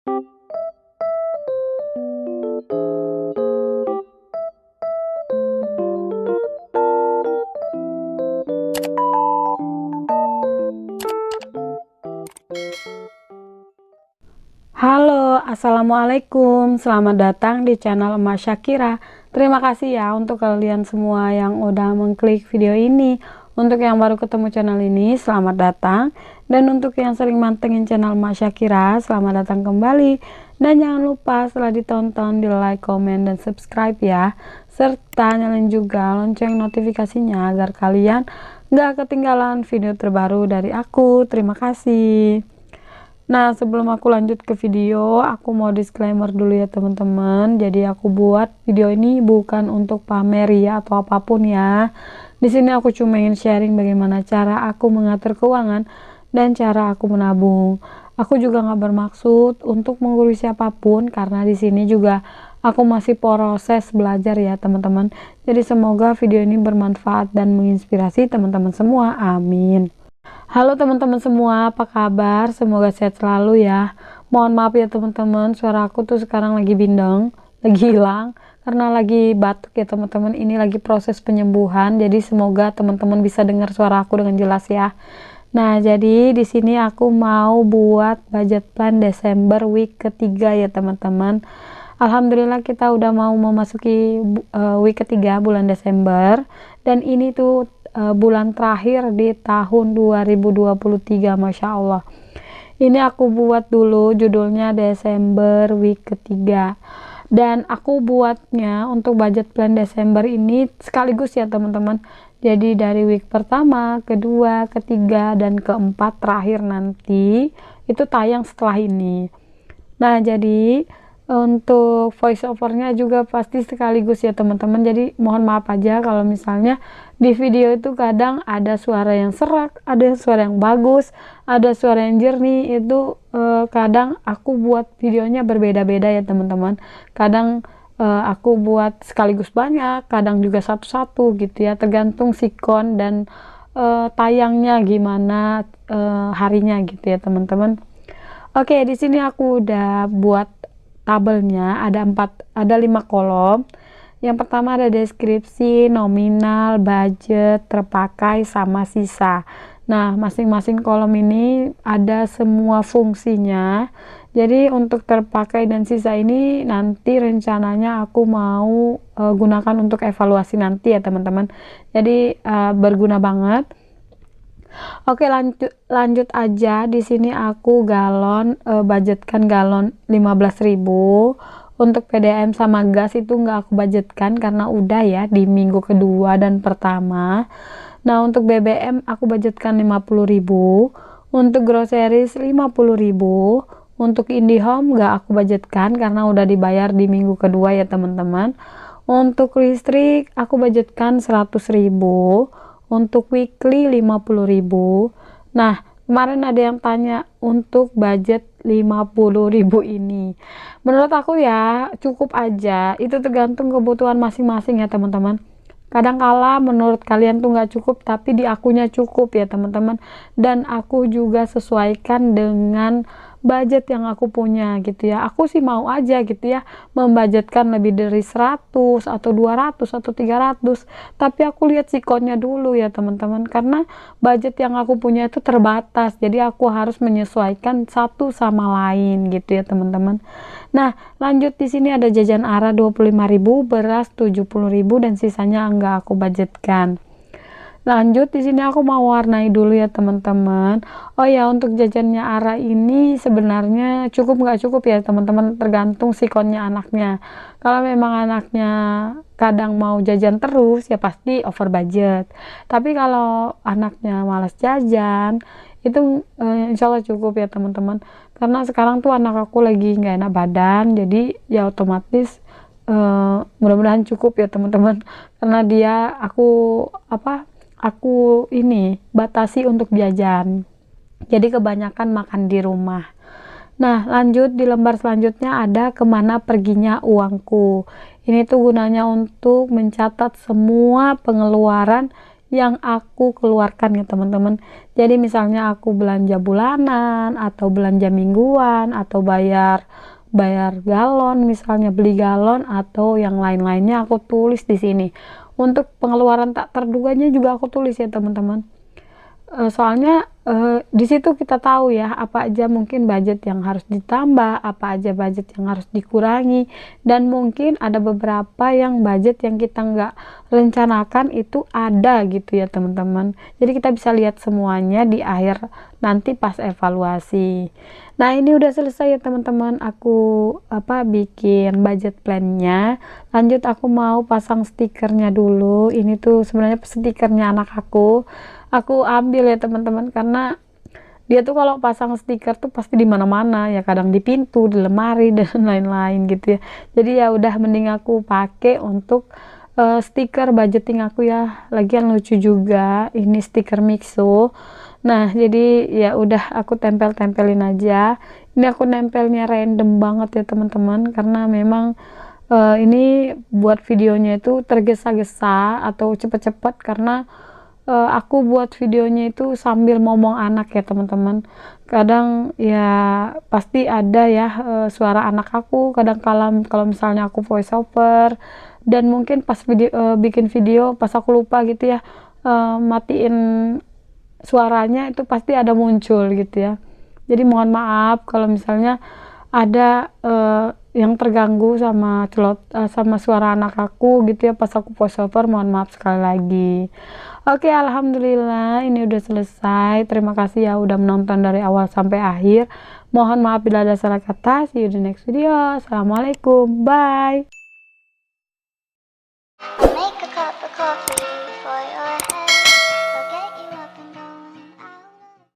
Halo, assalamualaikum. Selamat datang di channel Emas Syakira. Terima kasih ya untuk kalian semua yang udah mengklik video ini. Untuk yang baru ketemu channel ini, selamat datang. Dan untuk yang sering mantengin channel Emas Syakira, selamat datang kembali. Dan jangan lupa setelah ditonton di like, komen, dan subscribe ya. Serta nyalain juga lonceng notifikasinya agar kalian gak ketinggalan video terbaru dari aku. Terima kasih. Nah, sebelum aku lanjut ke video, aku mau disclaimer dulu ya teman-teman. Jadi aku buat video ini bukan untuk pamer ya atau apapun ya. Di sini aku cuma ingin sharing bagaimana cara aku mengatur keuangan dan cara aku menabung. Aku juga nggak bermaksud untuk menggurui siapapun karena di sini juga aku masih proses belajar ya teman-teman. Jadi semoga video ini bermanfaat dan menginspirasi teman-teman semua. Amin. Halo teman-teman semua, apa kabar? Semoga sehat selalu ya. Mohon maaf ya teman-teman, suara aku tuh sekarang lagi bindeng, lagi hilang karena lagi batuk ya teman-teman. Ini lagi proses penyembuhan, jadi semoga teman-teman bisa dengar suara aku dengan jelas ya. Nah, jadi di sini aku mau buat budget plan Desember week ketiga ya teman-teman. Alhamdulillah kita udah mau memasuki week ketiga bulan Desember, dan ini tuh bulan terakhir di tahun 2023. Masya Allah, ini aku buat dulu judulnya Desember week ketiga, dan aku buatnya untuk budget plan Desember ini sekaligus ya teman-teman. Jadi dari week pertama, kedua, ketiga, dan keempat terakhir nanti itu tayang setelah ini. Nah, jadi untuk voice overnya juga pasti sekaligus ya teman-teman. Jadi mohon maaf aja kalau misalnya di video itu kadang ada suara yang serak, ada suara yang bagus, ada suara yang jernih. Itu kadang aku buat videonya berbeda-beda ya teman-teman. Kadang aku buat sekaligus banyak, kadang juga satu-satu gitu ya, tergantung sikon dan tayangnya gimana harinya gitu ya teman-teman. Oke, di sini aku udah buat tabelnya, ada 5 kolom. Yang pertama ada deskripsi, nominal, budget, terpakai, sama sisa. Nah, masing-masing kolom ini ada semua fungsinya. Jadi untuk terpakai dan sisa ini nanti rencananya aku mau gunakan untuk evaluasi nanti ya teman-teman. Jadi berguna banget. Oke, lanjut aja. Di sini aku galon budgetkan galon 15.000. Untuk PDAM sama gas itu nggak aku budgetkan karena udah ya di minggu kedua dan pertama. Nah, untuk BBM aku budgetkan 50.000. Untuk groceries 50.000. Untuk IndiHome nggak aku budgetkan karena udah dibayar di minggu kedua ya teman-teman. Untuk listrik aku budgetkan 100.000. Untuk weekly 50.000. Nah, kemarin ada yang tanya untuk budget 50.000 ini. Menurut aku ya cukup aja. Itu tergantung kebutuhan masing-masing ya teman-teman. Kadangkala menurut kalian tuh nggak cukup, tapi di akunya cukup ya teman-teman. Dan aku juga sesuaikan dengan budget yang aku punya gitu ya. Aku sih mau aja gitu ya membudgetkan lebih dari 100 atau 200 atau 300, tapi aku lihat sikonnya dulu ya teman-teman, karena budget yang aku punya itu terbatas, jadi aku harus menyesuaikan satu sama lain gitu ya teman-teman. Nah, lanjut di sini ada jajan ARA 25.000, beras 70.000, dan sisanya enggak aku budgetkan. Lanjut di sini aku mau warnai dulu ya teman-teman. Oh ya, untuk jajannya ARA ini sebenarnya cukup nggak cukup ya teman-teman, tergantung sikonnya anaknya. Kalau memang anaknya kadang mau jajan terus ya pasti over budget. Tapi kalau anaknya malas jajan itu insya Allah cukup ya teman-teman. Karena sekarang tuh anak aku lagi nggak enak badan, jadi ya otomatis mudah-mudahan cukup ya teman-teman. Karena dia aku ini batasi untuk jajan, jadi kebanyakan makan di rumah. Nah, lanjut di lembar selanjutnya ada kemana perginya uangku. Ini tuh gunanya untuk mencatat semua pengeluaran yang aku keluarkan ya teman-teman. Jadi misalnya aku belanja bulanan atau belanja mingguan atau bayar galon, misalnya beli galon atau yang lain-lainnya aku tulis di sini. Untuk pengeluaran tak terduganya juga aku tulis ya teman-teman. Soalnya di situ kita tahu ya apa aja mungkin budget yang harus ditambah, apa aja budget yang harus dikurangi, dan mungkin ada beberapa yang budget yang kita nggak rencanakan itu ada gitu ya teman-teman. Jadi kita bisa lihat semuanya di akhir nanti pas evaluasi. Nah ini udah selesai ya teman-teman, aku bikin budget plannya. Lanjut aku mau pasang stikernya dulu. Ini tuh sebenarnya stikernya anak aku ambil ya teman-teman, karena dia tuh kalau pasang stiker tuh pasti di mana-mana ya, kadang di pintu, di lemari dan lain-lain gitu ya. Jadi ya udah mending aku pakai untuk stiker budgeting aku ya. Lagian lucu juga ini stiker Mixo. Nah jadi ya udah aku tempel-tempelin aja. Ini aku nempelnya random banget ya teman-teman, karena memang ini buat videonya itu tergesa-gesa atau cepet-cepet, karena aku buat videonya itu sambil ngomong anak ya teman-teman. Kadang ya pasti ada ya suara anak aku, kadang kalau misalnya aku voice over, dan mungkin pas bikin video pas aku lupa gitu ya matiin suaranya, itu pasti ada muncul gitu ya. Jadi mohon maaf kalau misalnya ada yang terganggu sama suara anak aku gitu ya pas aku voice over, mohon maaf sekali lagi. Oke, alhamdulillah ini udah selesai. Terima kasih ya udah menonton dari awal sampai akhir. Mohon maaf bila ada salah kata. See you di next video. Assalamualaikum, bye. Make a cup of coffee.